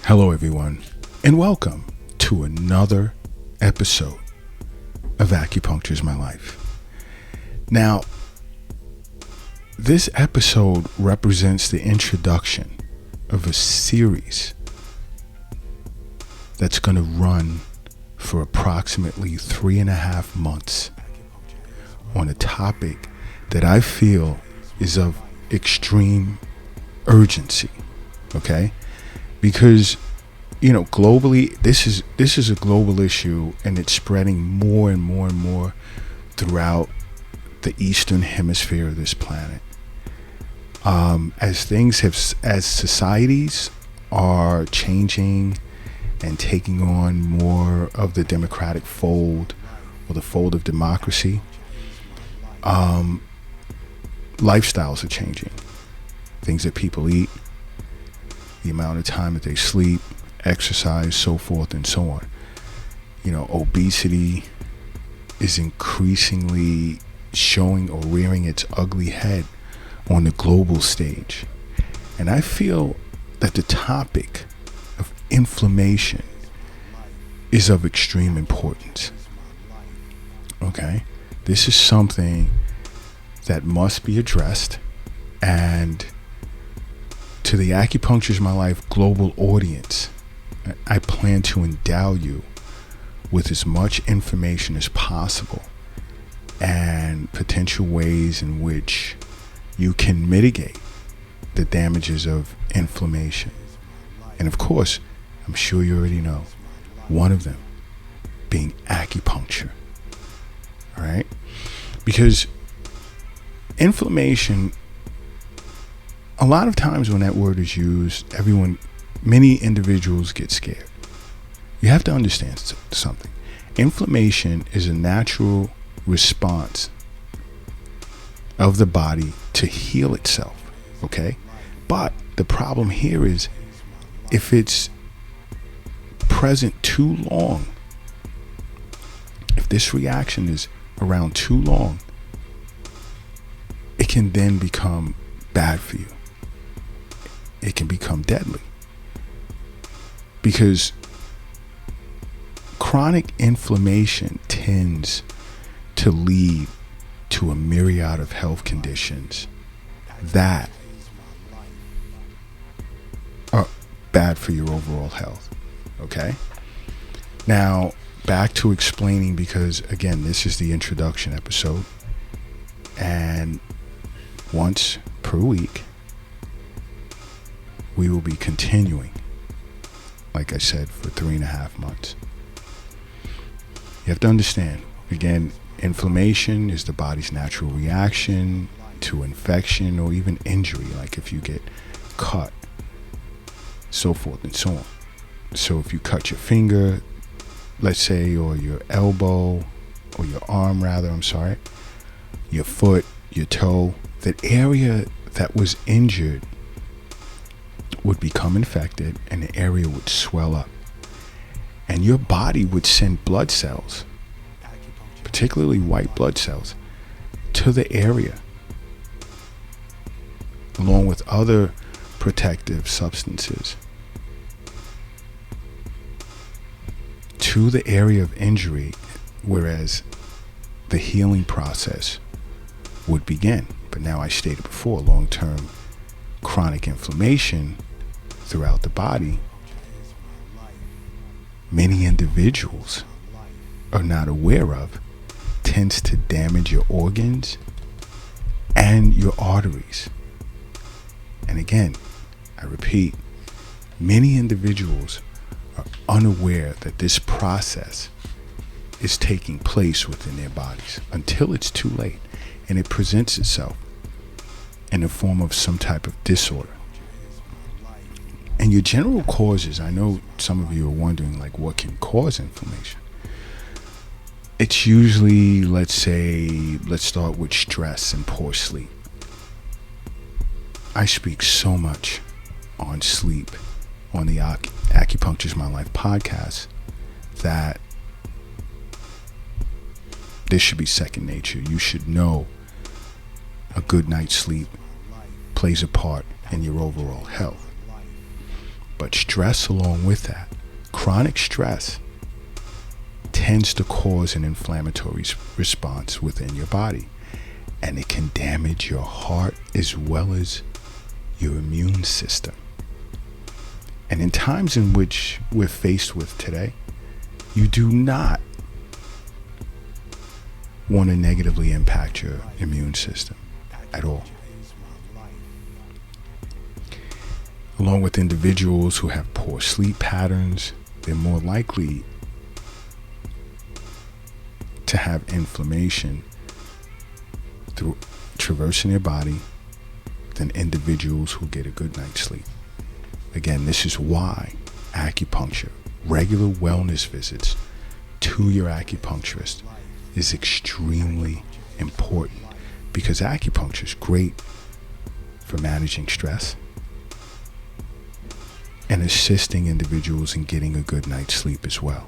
Hello, everyone, and welcome to another episode of Acupuncture is My Life. Now, this episode represents the introduction of a series that's going to run for approximately 3.5 months on a topic that I feel is of extreme urgency, okay? Because, globally, this is a global issue, and it's spreading more and more and more throughout the eastern hemisphere of this planet. As societies are changing and taking on more of the democratic fold, or the fold of democracy, lifestyles are changing. Things that people eat, the amount of time that they sleep, exercise, so forth and so on. Obesity is increasingly showing or rearing its ugly head on the global stage. And I feel that the topic of inflammation is of extreme importance. Okay? This is something that must be addressed, and to the Acupuncture is My Life global audience, I plan to endow you with as much information as possible and potential ways in which you can mitigate the damages of inflammation. And of course, I'm sure you already know, one of them being acupuncture. All right? Because inflammation, a lot of times when that word is used, many individuals get scared. You have to understand something. Inflammation is a natural response of the body to heal itself, okay? But the problem here is if it's present too long, if this reaction is around too long, it can then become bad for you. It can become deadly, because chronic inflammation tends to lead to a myriad of health conditions that are bad for your overall health. Okay? Now, back to explaining, because again, this is the introduction episode, and once per week we will be continuing, like I said, for 3.5 months. You have to understand, again, inflammation is the body's natural reaction to infection or even injury, like if you get cut, so forth and so on. So if you cut your finger, let's say, or your elbow, or your arm rather, your foot, your toe, that area that was injured would become infected, and the area would swell up, and your body would send blood cells, particularly white blood cells, to the area, along with other protective substances, to the area of injury, whereas the healing process would begin. But now, I stated before, long-term chronic inflammation throughout the body, many individuals are not aware of, tends to damage your organs and your arteries. And again, I repeat, many individuals are unaware that this process is taking place within their bodies until it's too late, and it presents itself in the form of some type of disorder. And your general causes, I know some of you are wondering, what can cause inflammation? It's usually, let's start with stress and poor sleep. I speak so much on sleep on the Acupuncture is My Life podcast that this should be second nature. You should know a good night's sleep plays a part in your overall health. But stress along with that, chronic stress, tends to cause an inflammatory response within your body. And it can damage your heart as well as your immune system. And in times in which we're faced with today, you do not want to negatively impact your immune system at all. Along with individuals who have poor sleep patterns, they're more likely to have inflammation through traversing their body than individuals who get a good night's sleep. Again, this is why acupuncture, regular wellness visits to your acupuncturist is extremely important, because acupuncture is great for managing stress and assisting individuals in getting a good night's sleep as well.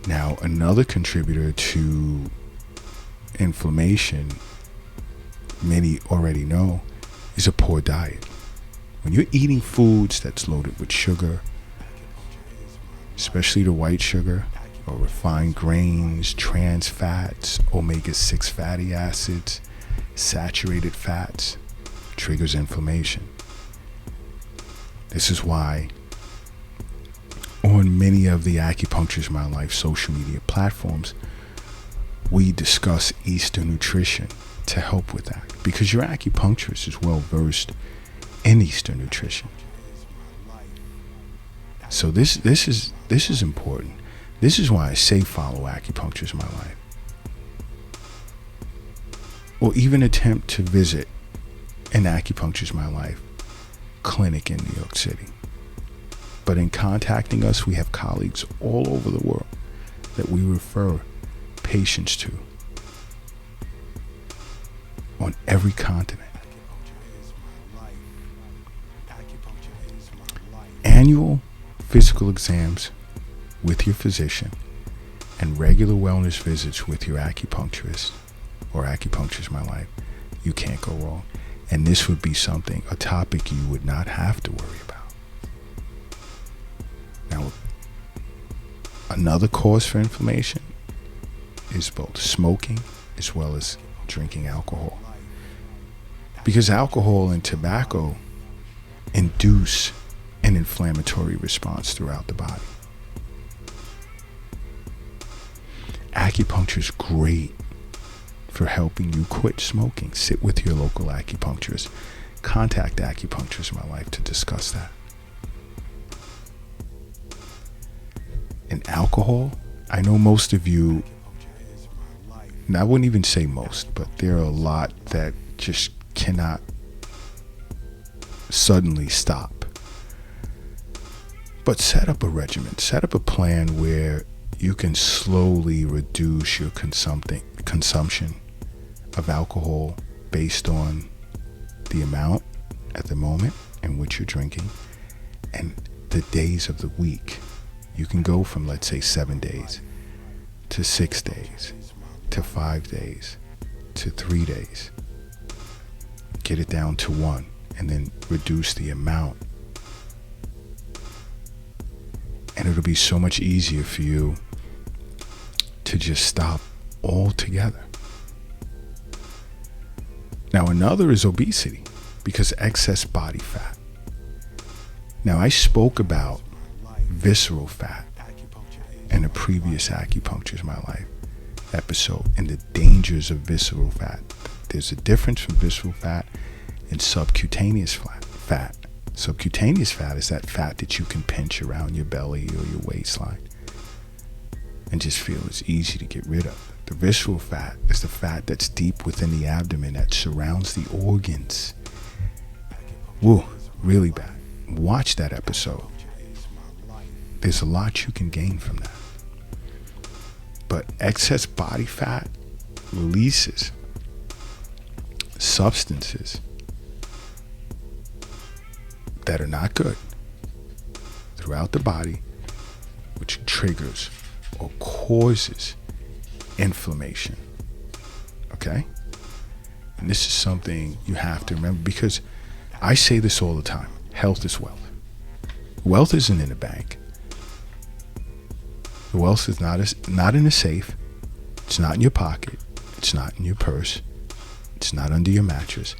Now, another contributor to inflammation, many already know, is a poor diet. When you're eating foods that's loaded with sugar, especially the white sugar or refined grains, trans fats, omega-6 fatty acids, saturated fats, triggers inflammation. This is why on many of the Acupuncture's My Life social media platforms, we discuss Eastern nutrition to help with that, because your acupuncturist is well versed in Eastern nutrition. So this is important. This is why I say follow Acupuncture's My Life, or even attempt to visit an Acupuncture's My Life clinic in New York City. But in contacting us, we have colleagues all over the world that we refer patients to on every continent. Annual physical exams with your physician and regular wellness visits with your acupuncturist or Acupuncture's My Life, you can't go wrong. And this would be something, a topic you would not have to worry about. Now, another cause for inflammation is both smoking as well as drinking alcohol. Because alcohol and tobacco induce an inflammatory response throughout the body. Acupuncture is great for helping you quit smoking. Sit with your local acupuncturist. Contact Acupuncture's My Life to discuss that. And alcohol, I know most of you, and I wouldn't even say most, but there are a lot that just cannot suddenly stop. But set up a regimen, set up a plan where you can slowly reduce your consumption of alcohol based on the amount at the moment in which you're drinking and the days of the week. You can go from, let's say, 7 days to 6 days to 5 days to 3 days. Get it down to 1 and then reduce the amount. And it'll be so much easier for you to just stop altogether. Now, another is obesity, because excess body fat. Now, I spoke about visceral fat in a previous Acupuncture's My Life episode and the dangers of visceral fat. There's a difference from visceral fat and subcutaneous fat. Subcutaneous fat is that fat that you can pinch around your belly or your waistline and just feel it's easy to get rid of. The visceral fat is the fat that's deep within the abdomen that surrounds the organs. Woo, really bad. Watch that episode. There's a lot you can gain from that. But excess body fat releases substances that are not good throughout the body, which triggers or causes inflammation. Okay? And this is something you have to remember, because I say this all the time. Health is wealth. Wealth isn't in the bank. The wealth is not in a safe. It's not in your pocket. It's not in your purse. It's not under your mattress.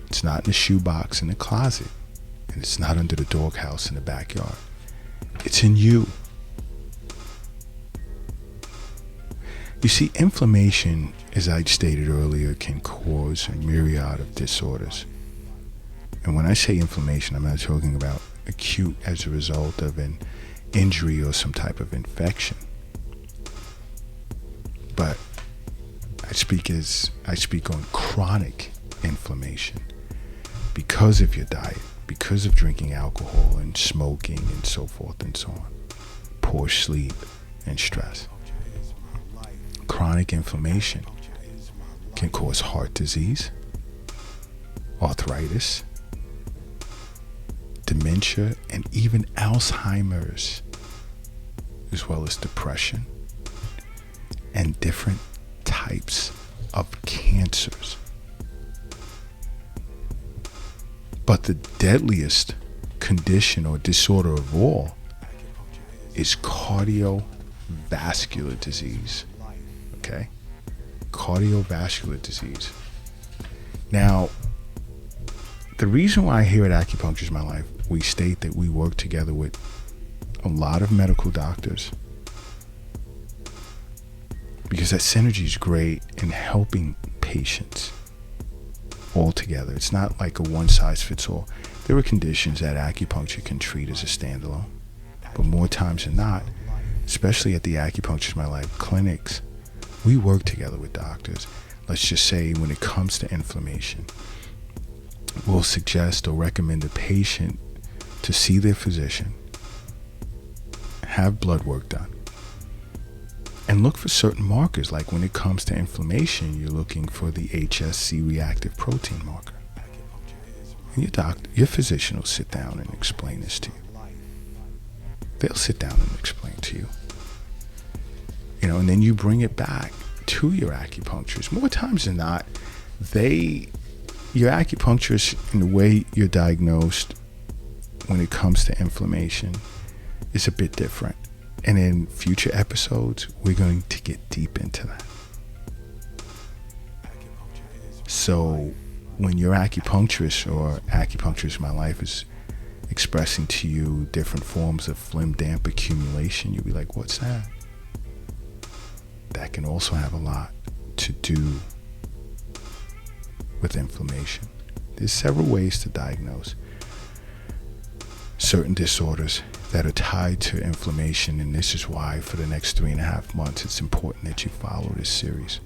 It's not in the shoebox in the closet. And it's not under the doghouse in the backyard. It's in you. You see, inflammation, as I stated earlier, can cause a myriad of disorders. And when I say inflammation, I'm not talking about acute as a result of an injury or some type of infection. But I speak on chronic inflammation because of your diet, because of drinking alcohol and smoking and so forth and so on, poor sleep and stress. Chronic inflammation can cause heart disease, arthritis, dementia, and even Alzheimer's, as well as depression and different types of cancers. But the deadliest condition or disorder of all is cardiovascular disease. Okay? Cardiovascular disease. Now, the reason why here at Acupuncture is My Life, we state that we work together with a lot of medical doctors, because that synergy is great in helping patients all together. It's not like a one-size-fits-all. There are conditions that acupuncture can treat as a standalone, but more times than not, especially at the Acupuncture is My Life clinics, we work together with doctors. Let's just say when it comes to inflammation, we'll suggest or recommend the patient to see their physician, have blood work done, and look for certain markers. Like when it comes to inflammation, you're looking for the HSC reactive protein marker. And your physician will sit down and explain this to you. They'll sit down and explain to you. And then you bring it back to your acupuncturist. More times than not, your acupuncturist, in the way you're diagnosed when it comes to inflammation, is a bit different. And in future episodes, we're going to get deep into that. So when your acupuncturist or Acupuncture is My Life is expressing to you different forms of phlegm damp accumulation, you'll be like, what's that? That can also have a lot to do with inflammation. There's several ways to diagnose certain disorders that are tied to inflammation, and this is why for the next 3.5 months it's important that you follow this series,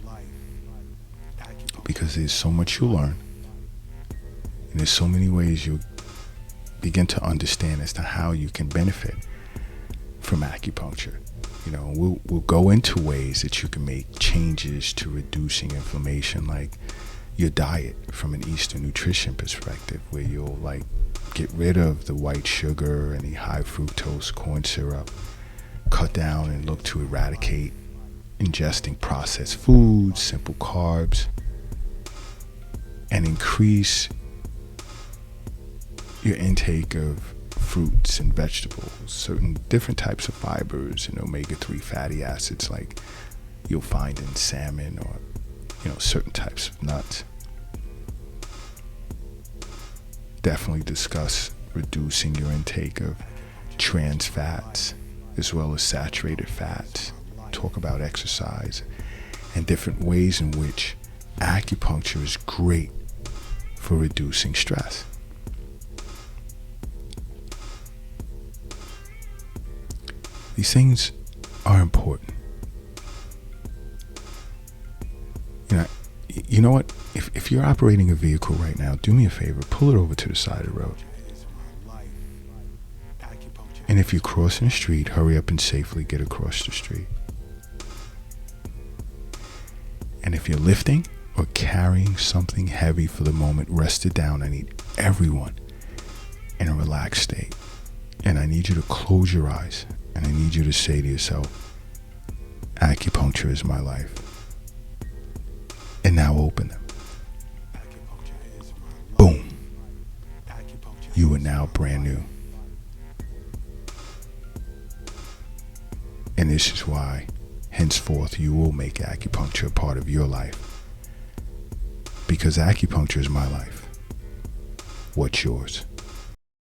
because there's so much you'll learn and there's so many ways you'll begin to understand as to how you can benefit from acupuncture. We'll go into ways that you can make changes to reducing inflammation, like your diet from an Eastern nutrition perspective, where you'll get rid of the white sugar and the high fructose corn syrup, cut down and look to eradicate ingesting processed foods, simple carbs, and increase your intake of fruits and vegetables, certain different types of fibers and omega-3 fatty acids like you'll find in salmon, or certain types of nuts. Definitely discuss reducing your intake of trans fats as well as saturated fats. Talk about exercise and different ways in which acupuncture is great for reducing stress. These things are important. You know what? If you're operating a vehicle right now, do me a favor, pull it over to the side of the road. And if you're crossing the street, hurry up and safely get across the street. And if you're lifting or carrying something heavy for the moment, rest it down. I need everyone in a relaxed state. And I need you to close your eyes. And I need you to say to yourself, acupuncture is my life. And now open them. Boom. You are now brand new. And this is why, henceforth, you will make acupuncture a part of your life. Because acupuncture is my life. What's yours?